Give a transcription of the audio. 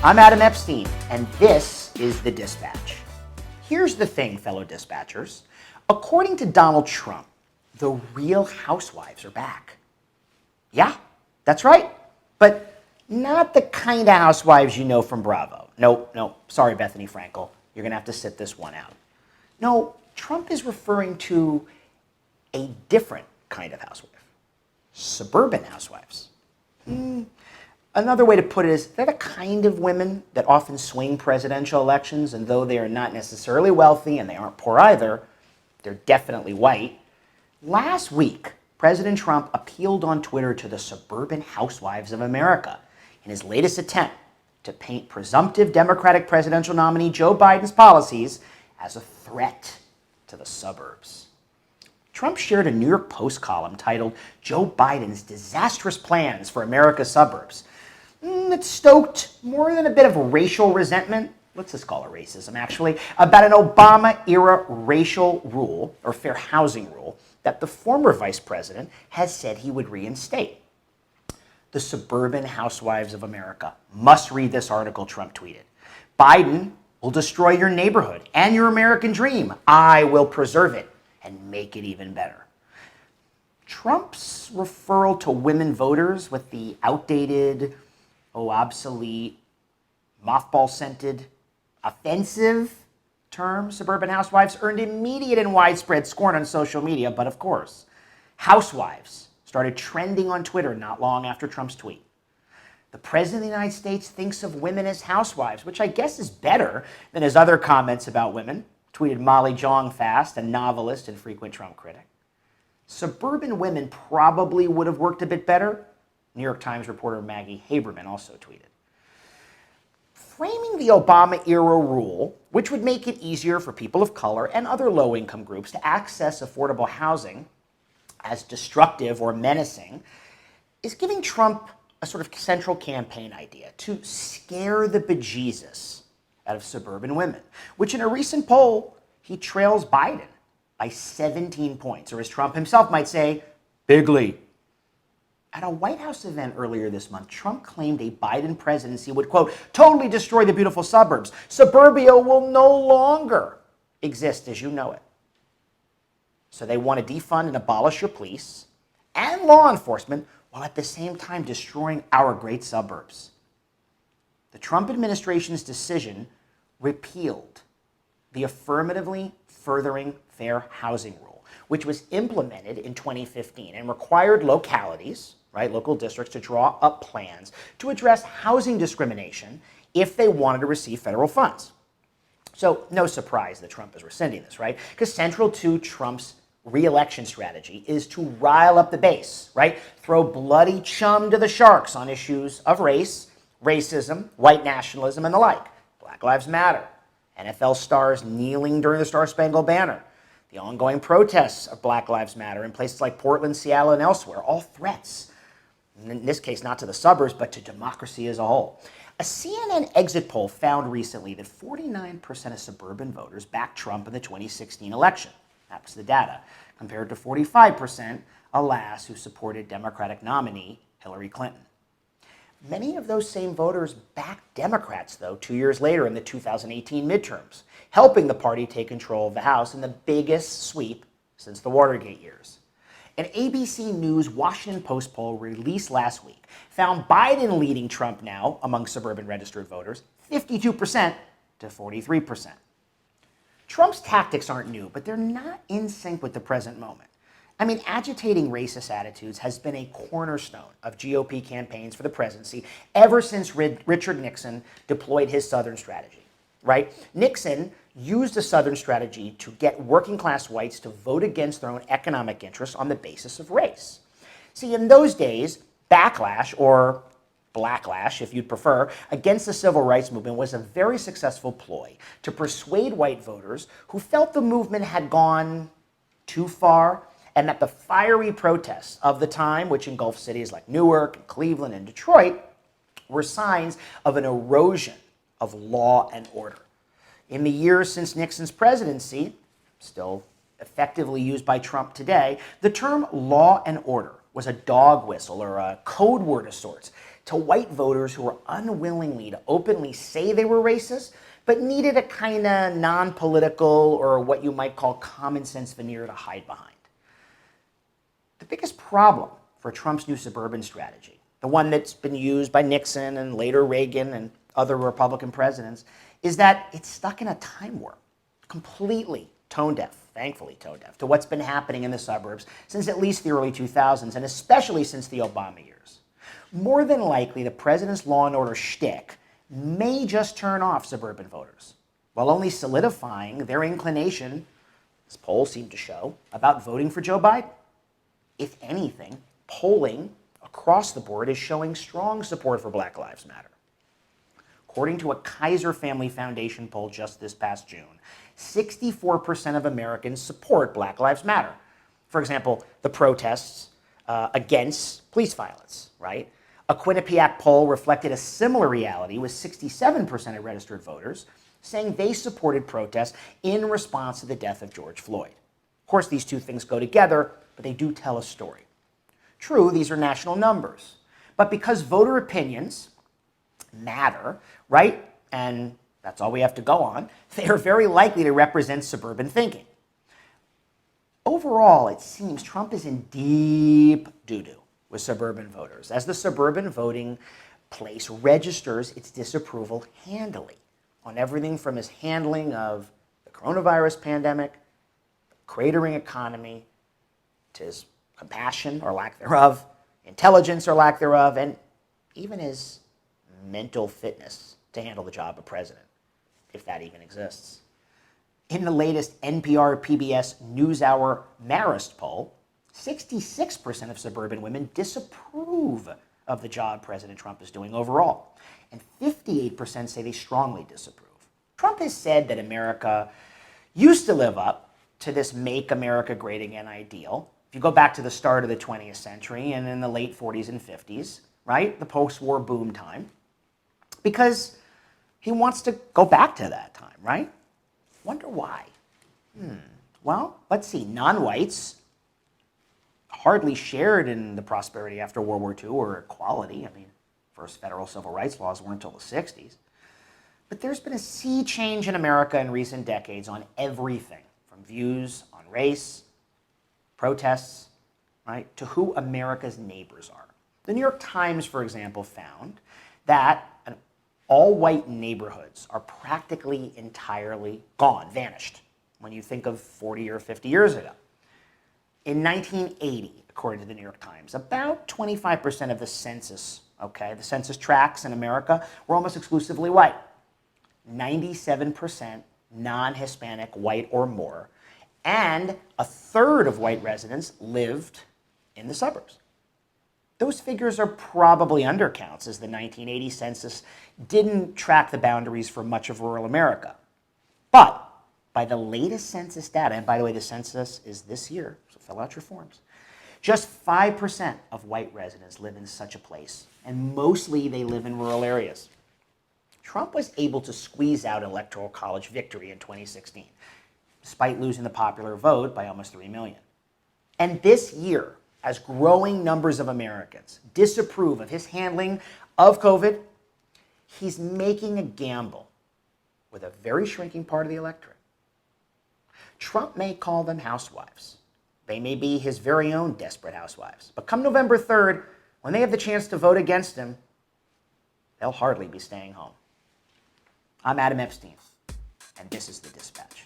I'm Adam Epstein, and this is The Dispatch. Here's the thing, fellow dispatchers. According to Donald Trump, the real housewives are back. Yeah, that's right. But not the kind of housewives you know from Bravo. No, sorry, Bethany Frankel. You're going to have to sit this one out. No, Trump is referring to a different kind of housewife. Suburban housewives. Another way to put it is they're the kind of women that often swing presidential elections, and though they are not necessarily wealthy and they aren't poor either, they're definitely white. Last week, President Trump appealed on Twitter to the Suburban Housewives of America in his latest attempt to paint presumptive Democratic presidential nominee Joe Biden's policies as a threat to the suburbs. Trump shared a New York Post column titled Joe Biden's Disastrous Plans for America's Suburbs. It stoked more than a bit of racial resentment, let's just call it racism actually, about an Obama-era racial rule, or fair housing rule, that the former vice president has said he would reinstate. The Suburban Housewives of America must read this article, Trump tweeted. Biden will destroy your neighborhood and your American dream. I will preserve it and make it even better. Trump's referral to women voters with the outdated, obsolete, mothball-scented, offensive term suburban housewives earned immediate and widespread scorn on social media, but of course, housewives started trending on Twitter not long after Trump's tweet. The President of the United States thinks of women as housewives, which I guess is better than his other comments about women, tweeted Molly Jong-Fast, a novelist and frequent Trump critic. Suburban women probably would have worked a bit better, New York Times reporter Maggie Haberman also tweeted. Framing the Obama-era rule, which would make it easier for people of color and other low-income groups to access affordable housing, as destructive or menacing, is giving Trump a sort of central campaign idea to scare the bejesus out of suburban women, which in a recent poll, he trails Biden by 17 points, or as Trump himself might say, big lead. At a White House event earlier this month, Trump claimed a Biden presidency would, quote, totally destroy the beautiful suburbs. Suburbia will no longer exist as you know it. So they want to defund and abolish your police and law enforcement while at the same time destroying our great suburbs. The Trump administration's decision repealed the affirmatively furthering fair housing rule, which was implemented in 2015 and required localities, local districts, to draw up plans to address housing discrimination if they wanted to receive federal funds. So no surprise that Trump is rescinding this, right? Because central to Trump's re-election strategy is to rile up the base, Throw bloody chum to the sharks on issues of race, racism, white nationalism, and the like. Black Lives Matter, NFL stars kneeling during the Star-Spangled Banner, the ongoing protests of Black Lives Matter in places like Portland, Seattle, and elsewhere, all threats. In this case, not to the suburbs, but to democracy as a whole. A CNN exit poll found recently that 49% of suburban voters backed Trump in the 2016 election. That was the data, compared to 45%, alas, who supported Democratic nominee Hillary Clinton. Many of those same voters backed Democrats, though, 2 years later in the 2018 midterms, helping the party take control of the House in the biggest sweep since the Watergate years. An ABC News Washington Post poll released last week found Biden leading Trump now among suburban registered voters, 52% to 43%. Trump's tactics aren't new, but they're not in sync with the present moment. Agitating racist attitudes has been a cornerstone of GOP campaigns for the presidency ever since Richard Nixon deployed his Southern strategy, Nixon used the Southern strategy to get working-class whites to vote against their own economic interests on the basis of race. See, in those days, backlash, or blacklash, if you'd prefer, against the civil rights movement was a very successful ploy to persuade white voters who felt the movement had gone too far and that the fiery protests of the time, which engulfed cities like Newark, Cleveland, and Detroit, were signs of an erosion of law and order. In the years since Nixon's presidency, still effectively used by Trump today, the term law and order was a dog whistle or a code word of sorts to white voters who were unwillingly to openly say they were racist, but needed a kind of non-political or what you might call common sense veneer to hide behind. The biggest problem for Trump's new suburban strategy, the one that's been used by Nixon and later Reagan and other Republican presidents, is that it's stuck in a time warp, completely tone deaf, thankfully tone deaf, to what's been happening in the suburbs since at least the early 2000s, and especially since the Obama years. More than likely, the president's law and order shtick may just turn off suburban voters, while only solidifying their inclination, as polls seem to show, about voting for Joe Biden. If anything, polling across the board is showing strong support for Black Lives Matter. According to a Kaiser Family Foundation poll just this past June, 64% of Americans support Black Lives Matter. For example, the protests against police violence, right? A Quinnipiac poll reflected a similar reality with 67% of registered voters saying they supported protests in response to the death of George Floyd. Of course, these two things go together, but they do tell a story. True, these are national numbers, but because voter opinions matter, right? And that's all we have to go on. They are very likely to represent suburban thinking. Overall, it seems Trump is in deep doo-doo with suburban voters, as the suburban voting place registers its disapproval handily on everything from his handling of the coronavirus pandemic, the cratering economy, to his compassion or lack thereof, intelligence or lack thereof, and even his mental fitness to handle the job of president, if that even exists. In the latest NPR PBS NewsHour Marist poll, 66% of suburban women disapprove of the job President Trump is doing overall, and 58% say they strongly disapprove. Trump has said that America used to live up to this Make America Great Again ideal. If you go back to the start of the 20th century and in the late 40s and 50s, right, the post-war boom time, because he wants to go back to that time, right? Wonder why? Well, let's see. Non-whites hardly shared in the prosperity after World War II or equality. I mean, first federal civil rights laws weren't until the 60s. But there's been a sea change in America in recent decades on everything, from views on race, protests, right, to who America's neighbors are. The New York Times, for example, found that all-white neighborhoods are practically entirely gone, vanished, when you think of 40 or 50 years ago. In 1980, according to the New York Times, about 25% of the census, the census tracts in America were almost exclusively white. 97% non-Hispanic, white or more, and a third of white residents lived in the suburbs. Those figures are probably undercounts, as the 1980 census didn't track the boundaries for much of rural America. But by the latest census data, and by the way, the census is this year, so fill out your forms, just 5% of white residents live in such a place, and mostly they live in rural areas. Trump was able to squeeze out an electoral college victory in 2016, despite losing the popular vote by almost 3 million. And this year, as growing numbers of Americans disapprove of his handling of COVID, he's making a gamble with a very shrinking part of the electorate. Trump may call them housewives. They may be his very own desperate housewives. But come November 3rd, when they have the chance to vote against him, they'll hardly be staying home. I'm Adam Epstein, and this is The Dispatch.